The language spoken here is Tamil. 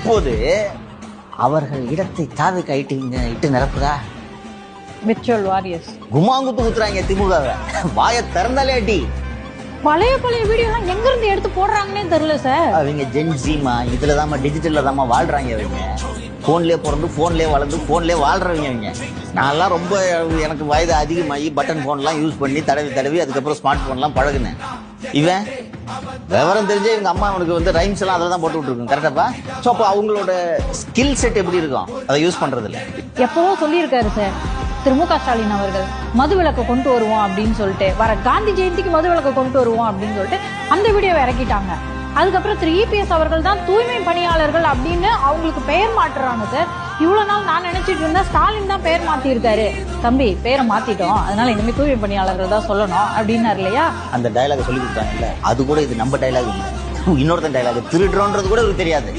இப்போது அவர்கள் இடத்தை தாவிக்கு இட்டு நிரப்புதா? விர்ச்சுவல் வாரியர்ஸ் குமாங்குத்து குத்துறாங்க திமுகவை. வாயை திறந்தாலே அடி. பழைய வீடியோலாம் எங்க இருந்து எடுத்து போடுறாங்கன்னே தெரியல சார். அவங்க ஜென்சிமா இதுலதாம்மா டிஜிட்டல்ல தாம்மா வாழ்றாங்க. அவங்க போன்லயே பிறந்து போன்லயே வளர்ந்து போன்லயே வாழ்றவங்க. அவங்க நான்லாம் ரொம்ப எனக்கு வயது அதிகமாகி பட்டன் போன்லாம் யூஸ் பண்ணி தடவி அதுக்கப்புறம் ஸ்மார்ட் போன்லாம் பழகுனேன். இவன் விவரம் தெரிஞ்சே இவங்க அம்மா அவனுக்கு வந்து ரைம்ஸ் எல்லாம் அதில் தான் போட்டு விட்டுருக்கும். கரெக்டாப்பா? ஸோ அப்போ அவங்களோட ஸ்கில் செட் எப்படி இருக்கும் அதை யூஸ் பண்றதுல? எப்பவோ சொல்லியிருக்காரு சார் திரு மு க ஸ்டாலின் அவர்கள், மது விலக்கை கொண்டு வருவோம் அப்படின்னு சொல்லிட்டு, வர காந்தி ஜெயந்திக்கு மது விலக்கை கொண்டு வருவோம் அப்படின்னு சொல்லிட்டு அந்த வீடியோவை இறக்கிட்டாங்க. அதுக்கப்புறம் திரு இபிஎஸ் அவர்கள் தான் தூய்மை பணியாளர்கள் அப்படின்னு அவங்களுக்கு பெயர் மாற்றுறாங்க சார். இவ்வளவு நாள் நான் நினைச்சிட்டு இருந்தேன் ஸ்டாலின் தான் பெயர் மாத்திருக்காரு. தம்பி பெயரை மாத்திட்டோம், அதனால இனிமே தூய்மை பணியாளர்கள் தான் சொல்லணும் அப்படின்னாரு இல்லையா? அந்த டைலாக சொல்லி கொடுத்தாங்கல்ல, அது கூட இது நம்ம டைலாக் இல்லை, இன்னொருத்தன் டைலாக். திருடுறோன்றது கூட இவருக்கு தெரியாது.